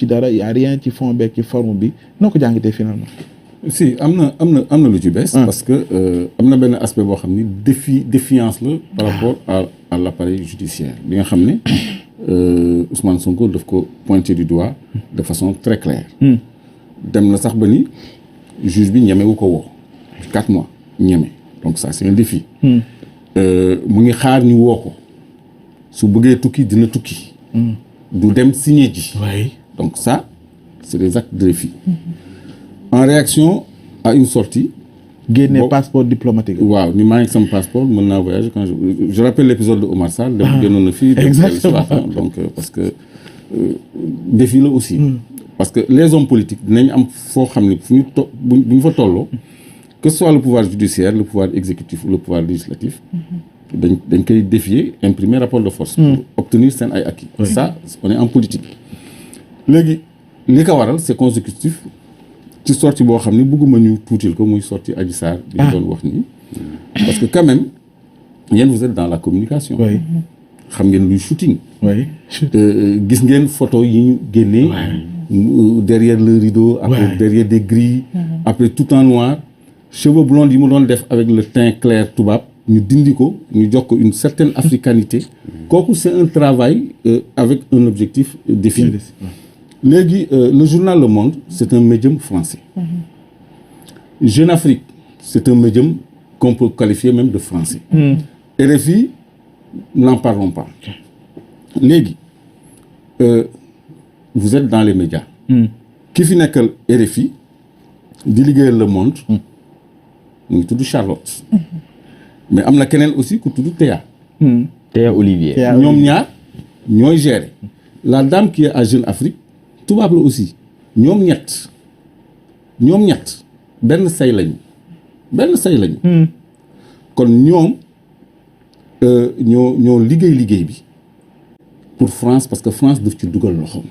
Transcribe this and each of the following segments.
ci dara y a rien ci fond beeg ci forme bi noo ko jàngatee finalement. si am na lu ci bees. parce que am na benn aspect boo xam ni défiance la par rapport à l'appareil judiciaire bi nga xam ne Ousmane Sonko daf ko pointer du doigt de façon très claire. dem na sax ba ni juge bi ñemewu ko woo 4 mois ñeme donc ça c'est un défi. mu ngi xaar ñu woo ko su bëggee tukki dina tukki. du dem signer ji. donc ça c'est des actes de défi. En réaction à une sortie. génne passeport diplomatique. waaw ni maa ngi sama passeport mën naa voyager quand je rappelle l'épisode de Omar Sall. dem génnoon na fii. exactement donc parce que défi la aussi. parce que les hommes politiques dinañ am foo xam ne fu ñu bu ñu fa tolloo. que ce soit le pouvoir judiciaire le pouvoir exécutif ou le pouvoir législatif. dañ koy défier imprimer rapport de force. pour obtenir seen ay acquis. ça on est en politique. léegi li ko waral c'est consécutif. ci sortie boo xam ne bëgguma ñu tuutil ko muy sortie Adji Sarr bi ñu doon wax nii parce que quand même yéen vous êtes dans la communication xam ngeen luy shooting gis ngeen photo yi ñu génnee derrière le rideau après derrière des grilles après tout en noir cheveux blonds yi mu doon def avec le teint clair tubaab ñu dindi ko ñu jox ko une certaine africanité kooku c'est un travail avec un objectif défini léegi le journal Le Monde c'est un médium français. Jeune Afrique c'est un médium qu'on peut qualifier même de français. RFI n'en parlons pas. léegi vous êtes dans les médias. ki fi nekkal RFI di liggéeyal Le Monde. mu ngi tudd Charlotte. mais am na keneen aussi ku tudd Théa. Théa Olivier. ñoom ñaar ñooy gérer. la dame qui est à Jeune Afrique. tubaab la aussi ñoom ñett benn say lañu kon ñoom ñoo liggéey bi pour France parce que France daf ci dugal loxoom.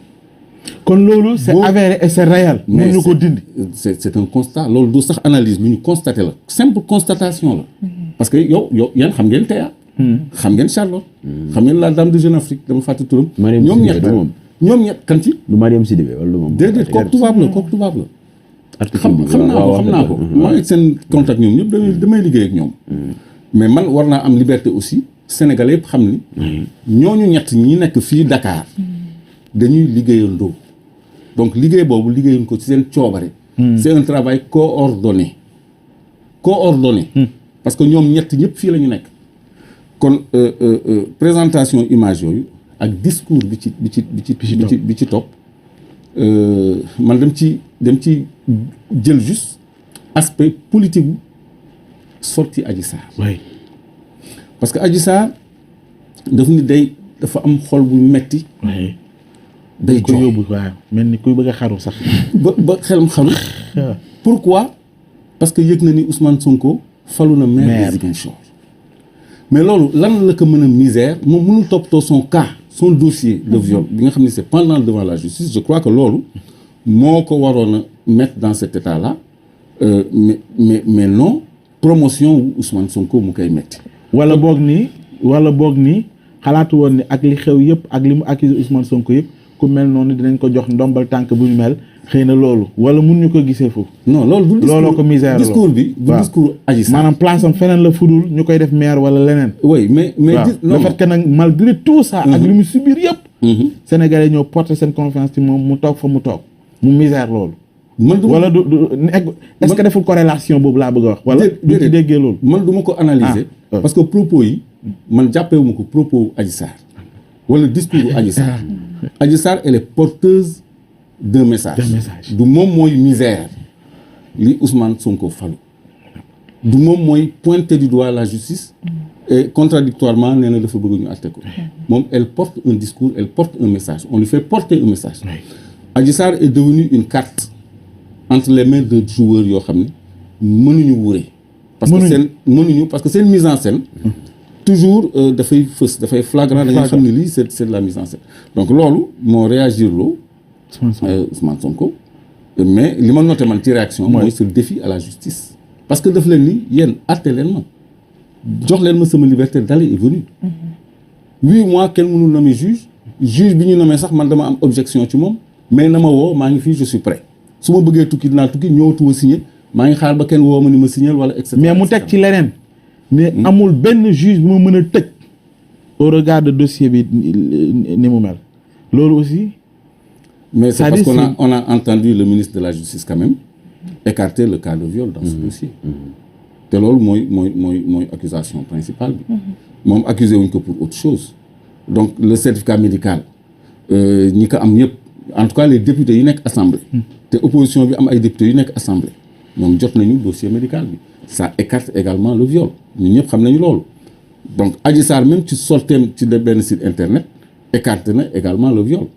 kon loolu c'est avéré et c'est réel. mais ñu ko dindi. c'est un constat loolu du sax analyse lu ñu constaté la simple constatation la. parce que yow yéen xam ngeen Théa. xam ngeen Charlotte. xam ngeen la dame de Jeune Afrique dama fàtte turam. ñoom ñett kan ci. du Mariam Sidibé wala moom. déedéet kooku tubaab la. xam naa ko maa ngi seen contact ñoom ñëpp damay liggéey ak ñoom. mais man war naa am liberté aussi Sénégalais yëpp xam ni. ñooñu ñett ñi nekk fii Dakar. dañuy liggéeyandoo. donc liggéey boobu liggéeyuñ ko ci seen coobare. c'est un travail coordonné. parce que ñoom ñett ñëpp fii la ñu nekk. kon présentation image yooyu. ak discours bi ci topp man dem ci jël juste aspect politique bu sortie Adji Sarr. parce que Adji Sarr dafa am xol bu metti. day ko yóbbu waaw mel ni kuy bëgg a xaru sax. ba xelam xaru. pourquoi parce que yëg na ni Ousmane Sonko falu na maire de Ziguinchor. mais loolu lan la ko mën a misère moom mënul toppatoo son cas. son dossier de viol bi nga xam ne c'est pendant devant la justice je crois que loolu moo ko waroon a mettre dans cet état-là mais non promotion wu Ousmane Sonko mu koy metti wala boog nii xalaatu woon ni ak li xew yëpp ak li mu accusé Ousmane Sonko yëpp ku mel noonu dinañ ko jox ndombal tànk bu ñu mel xëy na loolu wala mun ñu ko gisee foofu. non loolu du looloo ko misère discours bi du discours Adji Sarr maanaam place am feneen la fudul ñu koy def maire wala leneen. oui mais le fait que nag malgré tout ça. ak li mu subir yëpp. Sénégalais ñoo porter seen confiance ci moom mu toog fa mu toog mu misère loolu. wala du est-ce que deful corrélation boobu laa bëgg a wax. wala du ci déggee loolu. man du ma ko analyser. parce que propos yi man jàppewu ma ko propos Adji Sarr wala discours Adji Sarr. Adji Sarr elle est porteuse d'un message. du moom mooy misère li Ousmane Sonko falu. du moom mooy pointer du doigt la justice. et contradictoirement nee na dafa bëgg ñu àtte ko. moom elle porte un discours elle porte un message on lui fait porter un message. Adji Sarr est devenue une carte entre les mains de joueurs yoo xam ne mënuñu wuure. parce que seen mise en scène. toujours dafay fës dafay flagrant da nga xam ne lii c'est de la mise en scène. donc loolu moo réagir loo. Ousmane Sonko. mais li ma noté man ci réaction. mooy ce défi à la justice. parce que daf leen ni yéen àtte leen ma. jox leen ma sama liberté d'aller et venir. 8 mois kenn mënul nommer juge bi ñu nommé sax man dama am objection ci moom mais na ma woo maa ngi fii je suis prêt su ma bëggee tukki dinaa tukki ñëwatuma signé maa ngi xaar ba kenn woo ma ni ma signé wala et cetera. mais mu teg ci leneen. ne amul benn juge bu ma mën a tëj. au regard de dossier bi ni mu mel. loolu aussi. mais c'est parce qu'on a entendu le ministre de la justice quand même écarter le cas de viol dans ce dossier. te loolu mooy accusation principale bi. moom accusé wuñ ko pour autre chose. donc le certificat médical ñi ko am ñëpp en tout cas les députés yi nekk assemblée. te opposition bi am ay députés yu nekk assemblée. ñoom jot nañu dossier médical bi. ça écarte également le viol ñun ñëpp xam nañu loolu. donc Adji Sarr même ci sorteem ci benn site internet écarté na également le viol.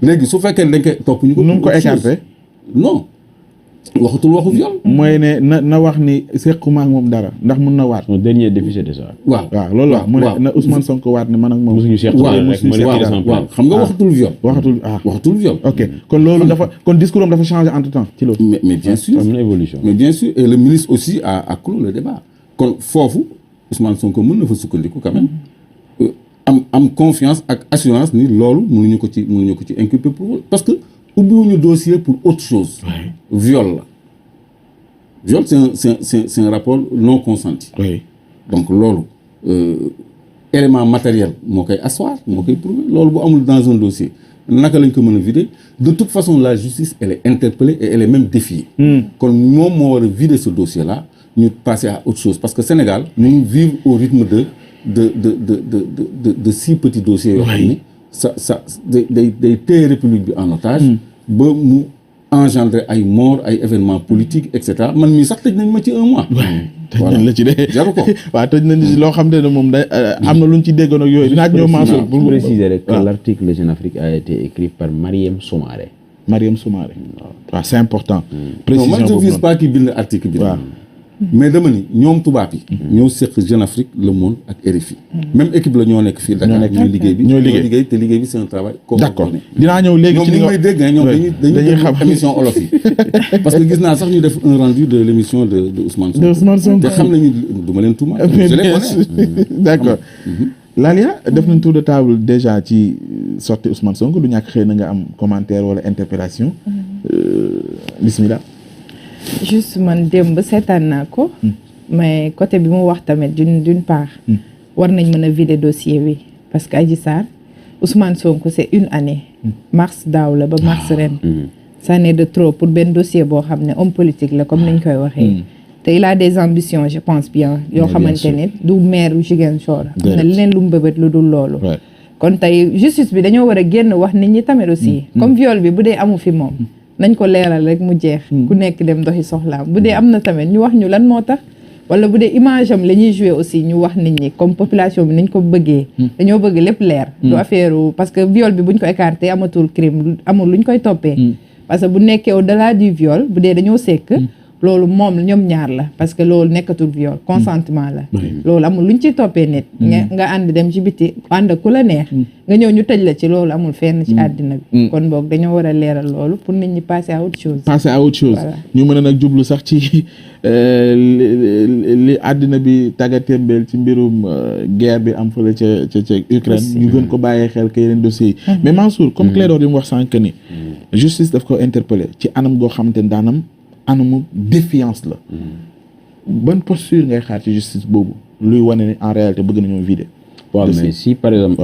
léegi su fekkee dañ koy topp ñu ko. nu mu ko écarté. non waxatul waxu viol. mooy ne na wax ni sequma ak moom dara ndax mun na waat. son dernier défi c'était ça. waaw loolu la mu ne na Ousmane Sonko waat ne man ak moom. mosuñu seq waaw xam nga waxatul viol. waxatul viol. ok kon loolu dafa kon discours am dafa changé entre temps ci loolu. mais bien sûr am na évolution. mais bien sûr et le ministre aussi a clos le débat. kon foofu Ousmane Sonko mën na fa sukkandiku quand même. am confiance ak assurance ni loolu mënuñu ko ci inculper pour parce que ubbiwuñu dossier pour autre chose. viol la. viol c'est un rapport non consenti. oui donc loolu élément matériel moo koy asseoir moo koy prouver loolu bu amul dans un dossier naka lañ ko mën a vider de toute façon la justice elle est interpellée et elle est même défiée. kon moom moo war a vider ce dossier là ñu passer à autre chose parce que Sénégal ñu ngi vivre au rythme de six petits dossiers yoo xam ni ça day téye république bi en otage ba mu engendrer ay mort ay événements politiques et cetera man mii sax tëj nañ ma ci un mois. tëj nañ la ci de jaru ko. waaw tëj nañ loo xam ne moom day am na luñ ci déggoon ak yooyu. dinaa ñëw Mansour pour préciser rek que l'article de Jeune Afrique a été écrit par Mariam Soumaré. waaw c'est important. précision non man je vise pas ki bind article bi. waaw mais dama ni ñoom tubaab yi. ñoo seq Jeune Afrique Le Monde ak RFI. même équipe la ñoo nekk fii Dakar. ñooy liggéey bi ñooy liggéey te liggéey bi c'est un travail. d'accord dinaa ñëw léegi ci li nga ñoom may dégg ñoom dañuy xam émission olof yi. parce que gis naa sax ñu def un rendu de l'émission de Ousmane Sonko. te xam nañu du ma leen tuuma. je les connais. d'accord. Lalia def nañ tour de table déjà ci sortie Ousmane Sonko du ñàkk xëy na nga am commentaire wala interpellation. Bismillah. juste man démb seetaan naa ko. mais côté bi mu wax tamit d'une part. war nañ mën a vider dossier bi parce que Adji Sarr Ousmane Sonko c'est une année. mars daaw la ba mars ren. ça n'est de trop pour benn dossier boo xam ne homme politique la comme niñ koy waxee. te il a des ambitions je pense bien. yoo xamante ne du maire Ziguinchor. am na leneen lu mu bëbët lu dul loolu. kon tey justice bi dañoo war a génn wax nit ñi tamit aussi. comme viol bi bu dee amu fi moom. nañ ko leeral rek mu jeex. ku nekk dem doxi soxlaam bu dee am na tamit ñu wax ñu lan moo tax. wala bu dee image am la ñuy jouer aussi ñu wax nit ñi comme population bi nañ ko bëggee. dañoo bëgg lépp leer. du affaire parce que viol bi buñ ko écarté amatul crime amul luñ koy toppee. parce que bu nekkee au-delà du viol bu dee dañoo sekk. loolu moom ñoom ñaar la parce que loolu nekkatul viol consentement la. loolu amul luñ ciy toppee nit. nga ànd dem ci biti ànd ku la neex. nga ñëw ñu tëj la ci loolu amul fenn ci àddina bi. kon boog dañoo war a leeral loolu pour nit ñi passer à autre chose. passer à autre chose ñu mën a nag jublu sax ci li àddina bi tàggatémbeel ci mbirum guerre bi am fële ca Ukraine. ñu gën ko bàyyee xel que yeneen dossiers yi. mais Mansour comme Clédor li mu wax sànq ni justice daf ko interpeller ci anam goo xamante ne daanam anamu défiance la. bonne posture ngay xaar ci justice boobu luy wane ne en réalité bëgg nañoo vider. waaw mais si par exemple